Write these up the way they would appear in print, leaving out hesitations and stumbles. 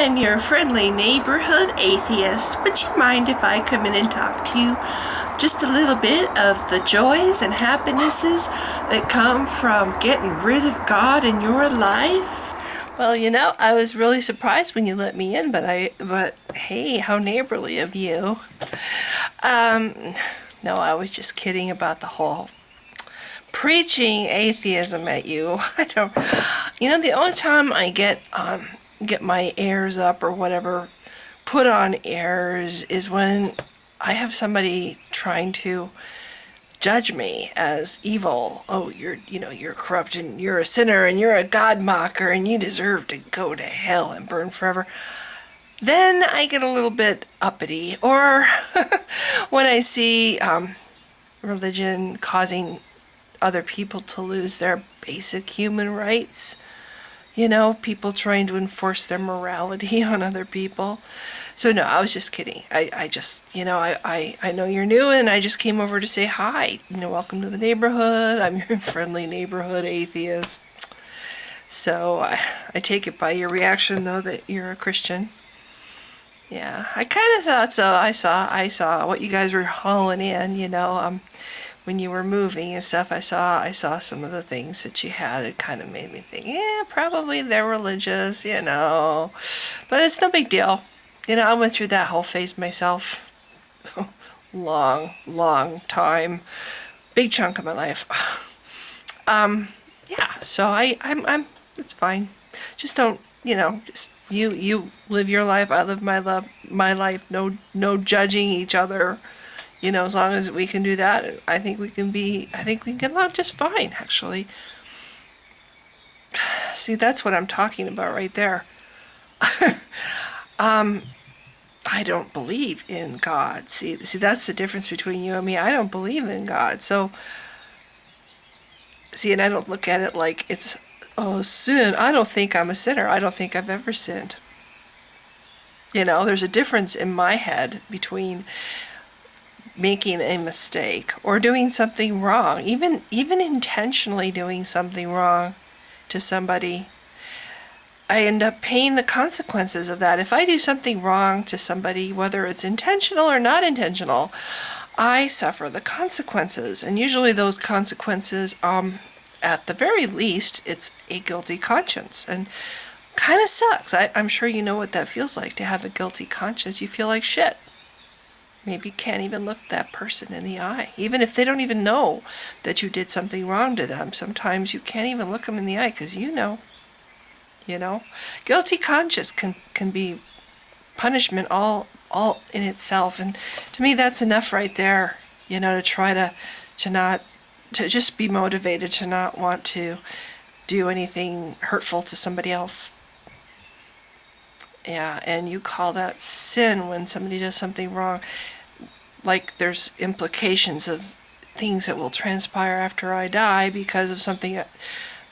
I'm your friendly neighborhood atheist. Would you mind if I come in and talk to you just a little bit of the joys and happinesses that come from getting rid of God in your life? Well, I was really surprised when you let me in, but hey, how neighborly of you. No, I was just kidding about the whole preaching atheism at you. The only time I get my airs up or whatever put on airs is when I have somebody trying to judge me as evil. Oh, you're corrupt and you're a sinner and you're a God mocker and you deserve to go to hell and burn forever. Then I get a little bit uppity. Or when I see religion causing other people to lose their basic human rights. People trying to enforce their morality on other people. So no, I was just kidding. I just, I know you're new and I just came over to say hi. Welcome to the neighborhood. I'm your friendly neighborhood atheist. So I take it by your reaction, though, that you're a Christian. Yeah, I kind of thought so. I saw what you guys were hauling in, when you were moving and stuff. I saw some of the things that you had. It kind of made me think, yeah, probably they're religious, but it's no big deal. I went through that whole phase myself. long time, big chunk of my life. Yeah, so I'm it's fine. Just don't, just you live your life, I live my life. No judging each other. As long as we can do that, I think we can get along just fine, actually. See, that's what I'm talking about right there. I don't believe in God. See, that's the difference between you and me. I don't believe in God. So, see, and I don't look at it like it's a sin. I don't think I'm a sinner. I don't think I've ever sinned. There's a difference in my head between making a mistake or doing something wrong, even intentionally doing something wrong to somebody. I end up paying the consequences of that. If I do something wrong to somebody, whether it's intentional or not intentional, I suffer the consequences. And usually those consequences, at the very least, it's a guilty conscience. And kind of sucks. I'm sure you know what that feels like, to have a guilty conscience. You feel like shit. Maybe you can't even look that person in the eye. Even if they don't even know that you did something wrong to them, sometimes you can't even look them in the eye because you know. Guilty conscience can be punishment all in itself. And to me, that's enough right there, to try to just be motivated to not want to do anything hurtful to somebody else. Yeah, and you call that sin when somebody does something wrong. Like there's implications of things that will transpire after I die because of something,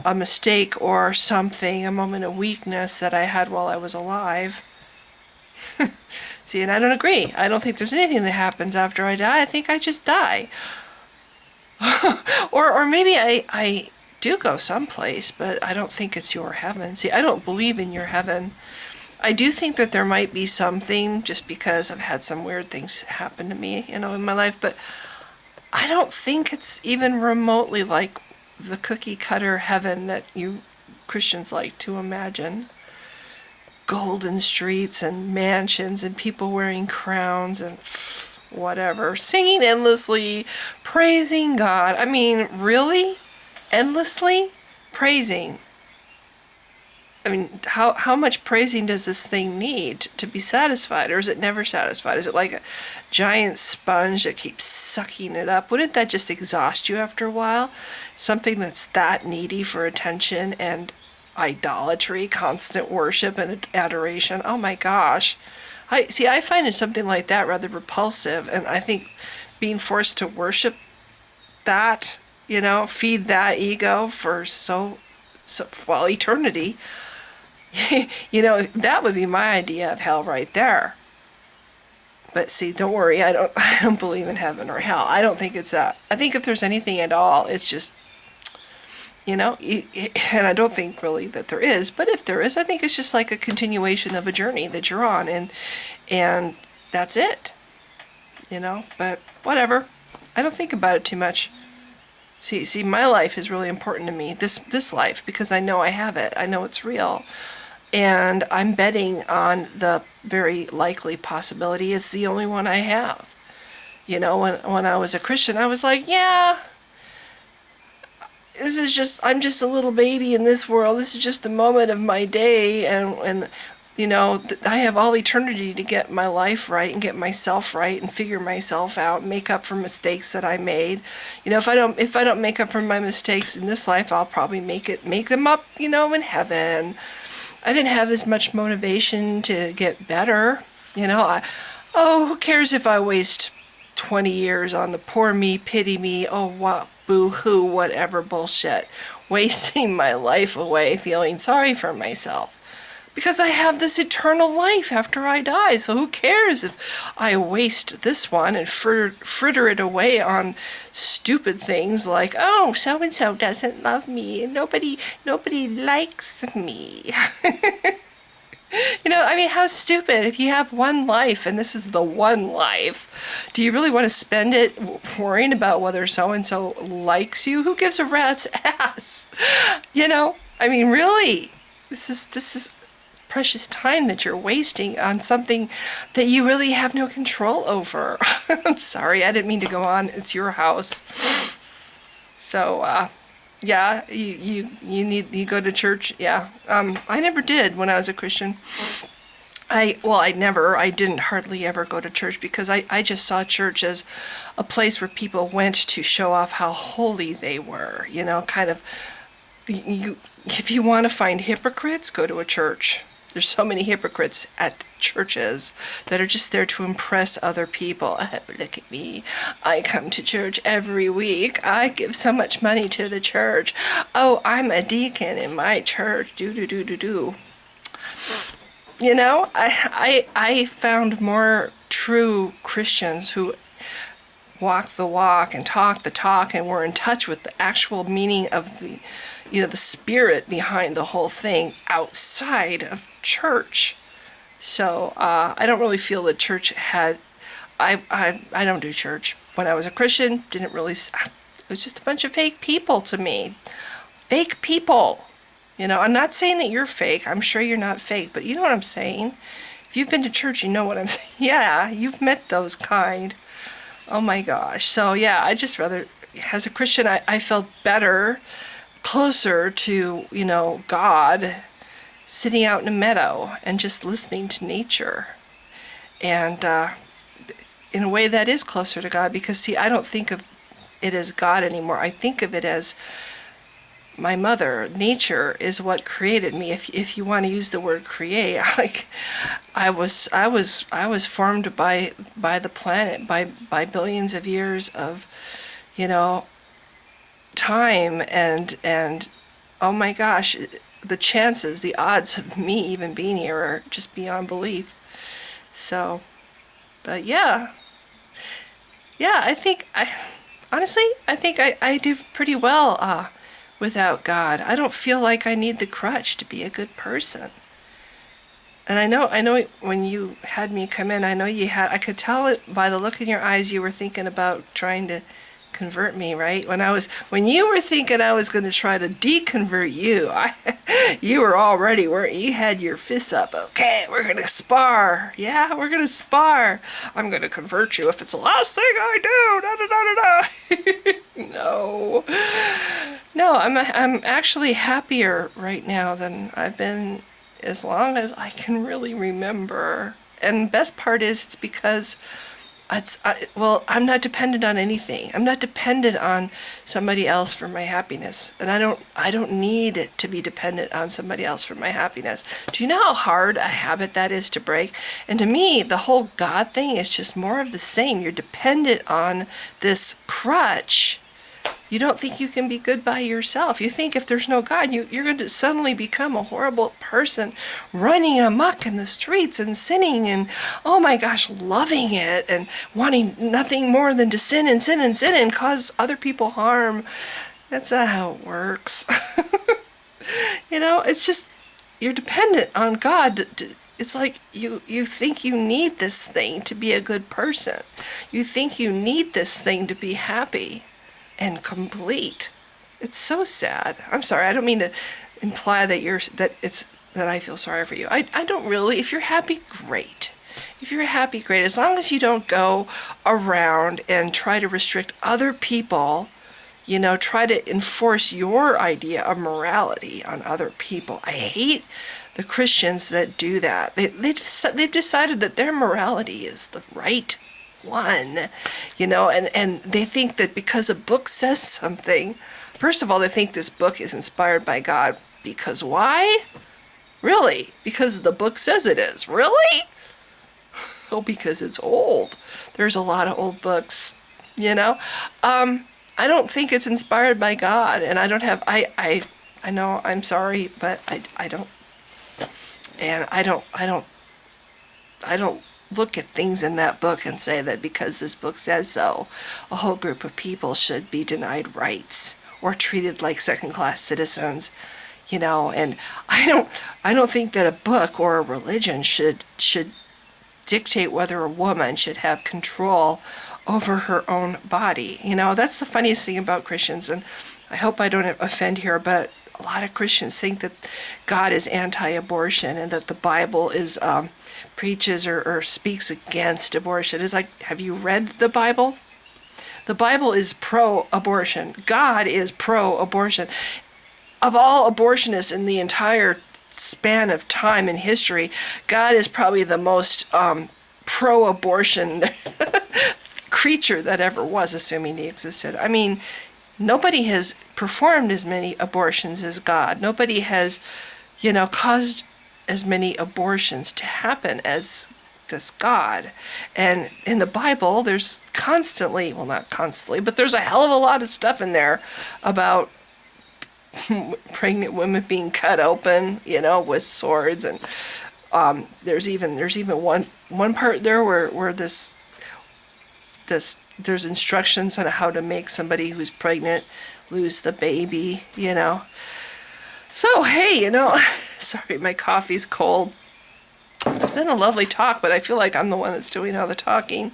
a mistake or something, a moment of weakness that I had while I was alive. See, and I don't agree. I don't think there's anything that happens after I die. I think I just die. or maybe I do go someplace, but I don't think it's your heaven. See, I don't believe in your heaven. I do think that there might be something, just because I've had some weird things happen to me, in my life, but I don't think it's even remotely like the cookie cutter heaven that you Christians like to imagine. Golden streets and mansions and people wearing crowns and whatever, singing endlessly, praising God. I mean, really? Endlessly? Praising. I mean, how much praising does this thing need to be satisfied? Or is it never satisfied? Is it like a giant sponge that keeps sucking it up? Wouldn't that just exhaust you after a while? Something that's that needy for attention and idolatry, constant worship and adoration. Oh my gosh. I find something like that rather repulsive. And I think being forced to worship that, feed that ego for eternity, that would be my idea of hell right there. But see, don't worry, I don't believe in heaven or hell. I don't think it's that. I think if there's anything at all, it's just And I don't think really that there is, but if there is, I think it's just like a continuation of a journey that you're on, and that's it, but whatever. I don't think about it too much. See, my life is really important to me, this life, because I know I have it. I know it's real. And I'm betting on the very likely possibility it's the only one I have. When I was a Christian, I was like, yeah, I'm just a little baby in this world. This is just a moment of my day, and I have all eternity to get my life right and get myself right and figure myself out, make up for mistakes that I made. If I don't make up for my mistakes in this life, I'll probably make them up, in heaven. I didn't have as much motivation to get better. Who cares if I waste 20 years on the poor me, pity me, oh, what, boo-hoo, whatever bullshit. Wasting my life away feeling sorry for myself. Because I have this eternal life after I die, so who cares if I waste this one and fritter it away on stupid things like, oh, so-and-so doesn't love me, and nobody likes me. How stupid. If you have one life, and this is the one life, do you really want to spend it worrying about whether so-and-so likes you? Who gives a rat's ass? Really, this is precious time that you're wasting on something that you really have no control over. I'm sorry, I didn't mean to go on. It's your house. So, yeah, you go to church. Yeah, I never did when I was a Christian. I didn't hardly ever go to church because I just saw church as a place where people went to show off how holy they were. If you want to find hypocrites, go to a church. There's so many hypocrites at churches that are just there to impress other people. Look at me. I come to church every week. I give so much money to the church. Oh, I'm a deacon in my church. Do. I found more true Christians who walk the walk and talk the talk and were in touch with the actual meaning of the spirit behind the whole thing outside of church. So I don't really feel that church had. I don't do church. When I was a Christian, didn't really. It was just a bunch of fake people to me. Fake people. I'm not saying that you're fake. I'm sure you're not fake, but you know what I'm saying. If you've been to church, you know what I'm saying. Yeah, you've met those kind. Oh my gosh. So yeah, I just rather, as a Christian, I felt better, closer to, God, sitting out in a meadow and just listening to nature. And in a way that is closer to God, because see, I don't think of it as God anymore. I think of it as my mother. Nature is what created me. If you want to use the word create, like I was formed by the planet, by billions of years of time, and oh my gosh, the chances, the odds of me even being here are just beyond belief. So, but yeah, I think I do pretty well without God. I don't feel like I need the crutch to be a good person. And I know when you had me come in, I could tell it by the look in your eyes you were thinking about trying to convert me, right? When you were thinking I was going to try to deconvert you, you were already where you had your fists up. Okay, we're going to spar. Yeah, we're going to spar. I'm going to convert you if it's the last thing I do. Da, da, da, da, da. No, I'm actually happier right now than I've been as long as I can really remember. And the best part is it's because I'm not dependent on anything. I'm not dependent on somebody else for my happiness. And I don't need to be dependent on somebody else for my happiness. Do you know how hard a habit that is to break? And to me, the whole God thing is just more of the same. You're dependent on this crutch. You don't think you can be good by yourself. You think if there's no God, you're going to suddenly become a horrible person running amok in the streets and sinning and, oh my gosh, loving it and wanting nothing more than to sin and sin and sin and cause other people harm. That's not how it works. It's just, you're dependent on God. It's like you think you need this thing to be a good person. You think you need this thing to be happy and complete. It's so sad. I'm sorry. I don't mean to imply that I feel sorry for you. I don't really. If you're happy, great. If you're happy, great. As long as you don't go around and try to restrict other people, try to enforce your idea of morality on other people. I hate the Christians that do that. They've decided that their morality is the right one, and they think that because a book says something, first of all, they think this book is inspired by God. Because why? Really? Because the book says it is. Really? Oh, because it's old. There's a lot of old books, I don't think it's inspired by God, and I don't have, I know, I'm sorry, but I don't, and I don't look at things in that book and say that because this book says so, a whole group of people should be denied rights or treated like second-class citizens, and I don't think that a book or a religion should dictate whether a woman should have control over her own body. That's the funniest thing about Christians, and I hope I don't offend here, but a lot of Christians think that God is anti-abortion and that the Bible is preaches or speaks against abortion. It's like, have you read the Bible? The Bible is pro-abortion. God is pro-abortion. Of all abortionists in the entire span of time in history, God is probably the most pro-abortion creature that ever was, assuming he existed. I mean, nobody has performed as many abortions as God. Nobody has, caused as many abortions to happen as this God. And in the Bible, there's constantly, well, not constantly, but there's a hell of a lot of stuff in there about pregnant women being cut open, with swords, and there's even one part there where there's instructions on how to make somebody who's pregnant lose the baby, So hey, sorry, my coffee's cold. It's been a lovely talk, but I feel like I'm the one that's doing all the talking.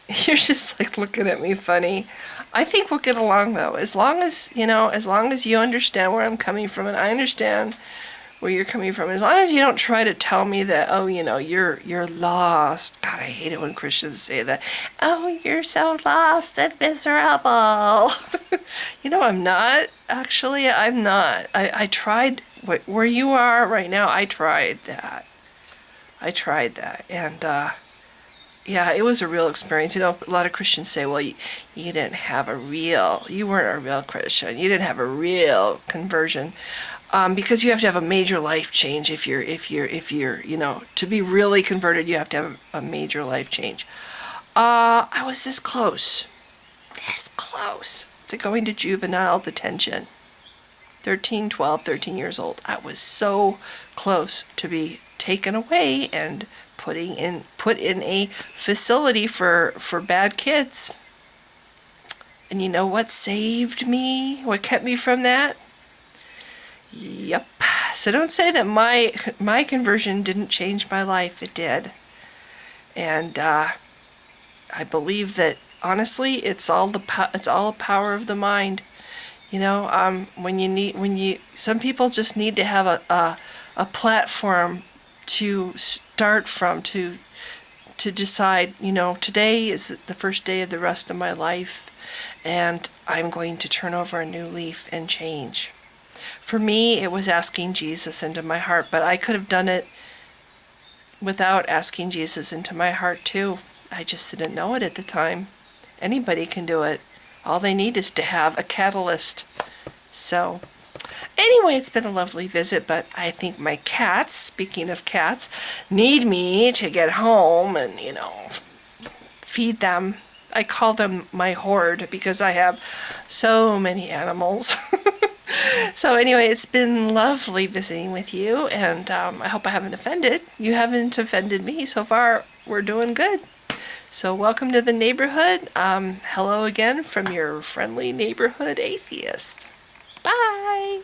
You're just like looking at me funny. I think we'll get along though, as long as you understand where I'm coming from, and I understand where you're coming from. As long as you don't try to tell me that, oh, you're lost. God, I hate it when Christians say that. Oh, you're so lost and miserable. I'm not. Actually, I'm not. I tried where you are right now. I tried that. And yeah, it was a real experience. A lot of Christians say, well, you weren't a real Christian. You didn't have a real conversion. Because you have to have a major life change if you're, to be really converted, you have to have a major life change. I was this close to going to juvenile detention. 13 years old. I was so close to be taken away and put in a facility for bad kids. And you know what saved me? What kept me from that? Yep. So don't say that my conversion didn't change my life. It did. And I believe that honestly, it's all a power of the mind. Some people just need to have a platform to start from, to decide, today is the first day of the rest of my life, and I'm going to turn over a new leaf and change. For me, it was asking Jesus into my heart, but I could have done it without asking Jesus into my heart too. I just didn't know it at the time. Anybody can do it. All they need is to have a catalyst. So, anyway, it's been a lovely visit, but I think my cats, speaking of cats, need me to get home and, feed them. I call them my horde because I have so many animals. So anyway, it's been lovely visiting with you, and I hope I haven't offended. You haven't offended me so far. We're doing good. So welcome to the neighborhood. Hello again from your friendly neighborhood atheist. Bye!